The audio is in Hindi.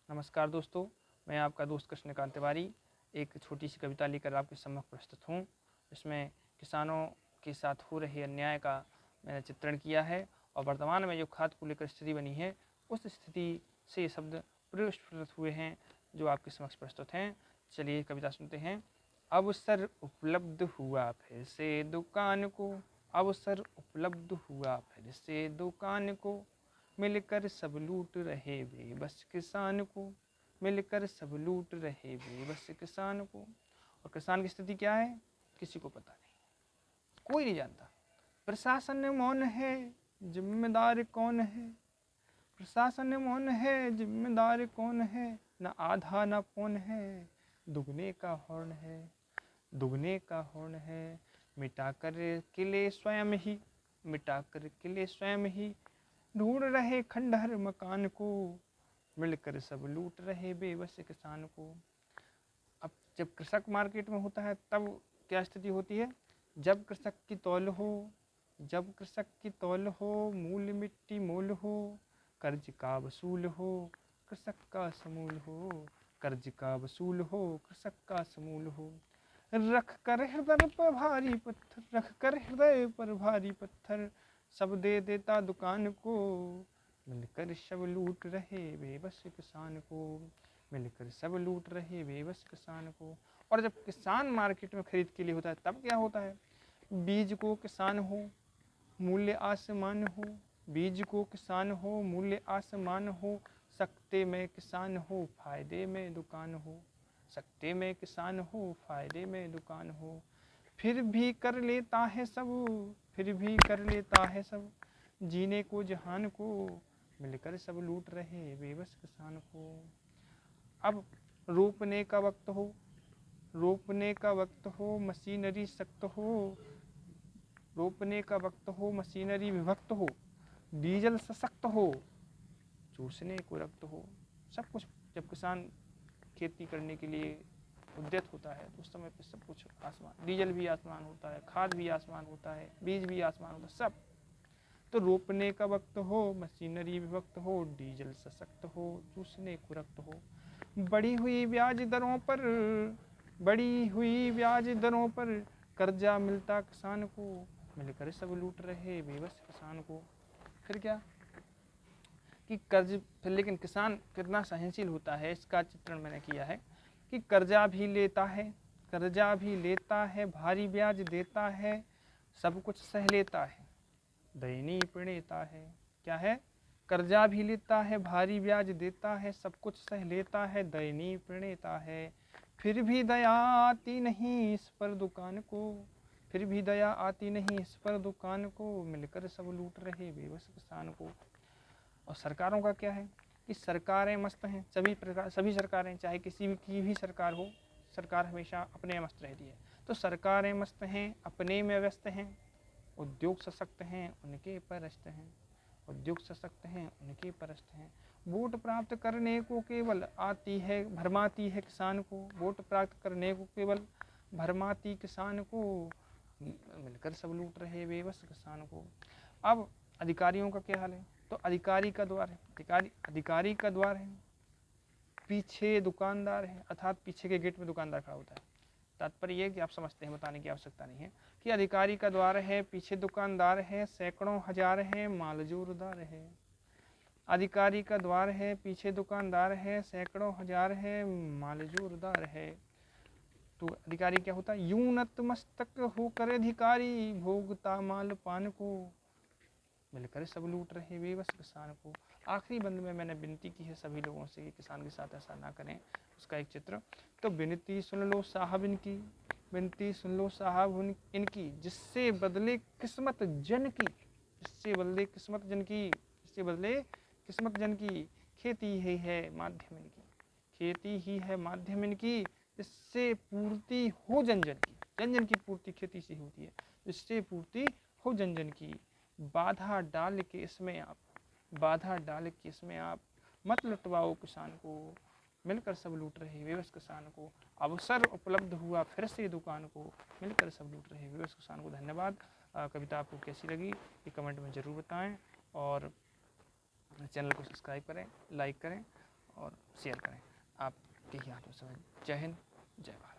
नमस्कार दोस्तों, मैं आपका दोस्त कृष्णकांत तिवारी एक छोटी सी कविता लेकर आपके सम्मुख प्रस्तुत हूँ। इसमें किसानों के साथ हो रहे अन्याय का मैंने चित्रण किया है और वर्तमान में जो खाद को लेकर स्थिति बनी है उस स्थिति से ये शब्द प्रस्फुटित हुए हैं जो आपके समक्ष प्रस्तुत हैं। चलिए कविता सुनते हैं। अवसर उपलब्ध हुआ फिर से दुकान को, अवसर उपलब्ध हुआ फिर से दुकान को, मिलकर सब लूट रहे बेबस किसान को, मिलकर सब लूट रहे बेबस किसान को। और किसान की स्थिति क्या है किसी को पता नहीं, कोई नहीं जानता। प्रशासन मौन है, जिम्मेदार कौन है, प्रशासन मौन है, जिम्मेदार कौन है, न आधा न पौन है, दुगने का हॉर्न है, दुगने का हॉर्न है, मिटा कर किले स्वयं ही, मिटा कर किले स्वयं ही, ढूंढ रहे खंडहर मकान को, मिलकर सब लूट रहे बेबस किसान को। अब जब कृषक मार्केट में होता है तब क्या स्थिति होती है? जब कृषक की तौल हो, जब कृषक की तौल हो, मूल मिट्टी मोल हो, कर्ज का वसूल हो, कृषक का समूल हो, कर्ज का वसूल हो, कृषक का समूल हो। रख कर हृदय पर भारी पत्थर, रख कर हृदय पर भारी पत्थर, सब दे देता दुकान को, मिलकर सब लूट रहे बेबस किसान को, मिलकर सब लूट रहे बेबस किसान को। और जब किसान मार्केट में खरीद के लिए होता है तब क्या होता है? बीज को किसान हो, मूल्य आसमान हो, बीज को किसान हो, मूल्य आसमान हो, सकते में किसान हो, फायदे में दुकान हो, सकते में किसान हो, फायदे में दुकान हो। फिर भी कर लेता है सब, फिर भी कर लेता है सब, जीने को जहान को, मिलकर सब लूट रहे बेबस किसान को। अब रोपने का वक्त हो, रोपने का वक्त हो, मशीनरी सख्त हो, रोपने का वक्त हो, मशीनरी विभक्त हो, डीजल सशक्त हो, चूसने को रक्त हो। सब कुछ जब किसान खेती करने के लिए उद्यत होता है तो उस समय पे सब कुछ आसमान, डीजल भी आसमान होता है, खाद भी आसमान होता है, बीज भी आसमान होता है, सब। तो रोपने का वक्त हो, मशीनरी विभक्त हो, डीजल सशक्त हो, चूसने को रक्त हो, बढ़ी हुई ब्याज दरों पर, बढ़ी हुई ब्याज दरों पर, कर्जा मिलता किसान को, मिलकर सब लूट रहे बेबस किसान को। फिर क्या कि कर्ज, फिर लेकिन किसान कितना सहनशील होता है इसका चित्रण मैंने किया है कि कर्जा भी लेता है, कर्जा भी लेता है, भारी ब्याज देता है, सब कुछ सह लेता है, दयनीय प्रणेता है। क्या है? कर्जा भी लेता है, भारी ब्याज देता है, सब कुछ सह लेता है, दयनीय प्रणेता है। फिर भी दया आती नहीं इस पर दुकान को, फिर भी दया आती नहीं इस पर दुकान को, मिलकर सब लूट रहे बेबस किसान को। और सरकारों का क्या है कि सरकारें मस्त हैं, सभी सरकारें, चाहे किसी भी की भी सरकार हो, सरकार हमेशा अपने मस्त रहती है। तो सरकारें मस्त हैं, अपने में व्यस्त हैं, उद्योग सशक्त हैं, उनके परस्त हैं, उद्योग सशक्त हैं, उनके परस्त हैं। वोट प्राप्त करने को केवल आती है, भरमाती है किसान को, वोट प्राप्त करने को केवल भरमाती किसान को, मिलकर सब लूट रहे बेबस किसान को। अब अधिकारियों का क्या हाल है? तो अधिकारी का द्वार है, अधिकारी का द्वार है, पीछे दुकानदार है, अर्थात पीछे के गेट में दुकानदार खड़ा होता है। तात्पर्य ये कि आप समझते हैं, बताने की आवश्यकता नहीं है कि अधिकारी का द्वार है, पीछे दुकानदार है, सैकड़ों हजार है, माल जोरदार है। अधिकारी का द्वार है, पीछे दुकानदार है, सैकड़ों हजार है, माल जोरदार है। तो अधिकारी क्या होता है? यूं नतमस्तक होकर अधिकारी, भोगता माल पान को, मिलकर सब लूट रहे बेबस किसान को। आखिरी बंद में मैंने विनती की है सभी लोगों से कि किसान के साथ ऐसा ना करें। उसका एक चित्र, तो विनती सुन लो साहब इनकी, विनती सुन लो साहब इनकी, जिससे बदले किस्मत जन की, जिससे बदले किस्मत जन की, जिससे बदले किस्मत जन की, खेती ही है माध्यम इनकी, खेती ही है माध्यम इनकी, जिससे पूर्ति हो जन जन की, जन जन की पूर्ति खेती से होती है, जिससे पूर्ति हो जन जन की। बाधा डाल के इसमें आप, बाधा डाल के इसमें आप, मत लुटवाओ किसान को, मिलकर सब लूट रहे बेबस किसान को। अवसर उपलब्ध हुआ फिर से दुकान को, मिलकर सब लूट रहे बेबस किसान को। धन्यवाद। कविता आपको कैसी लगी ये कमेंट में ज़रूर बताएं और चैनल को सब्सक्राइब करें, लाइक करें और शेयर करें। आपके ही हाथों से। जय हिंद, जय भारत।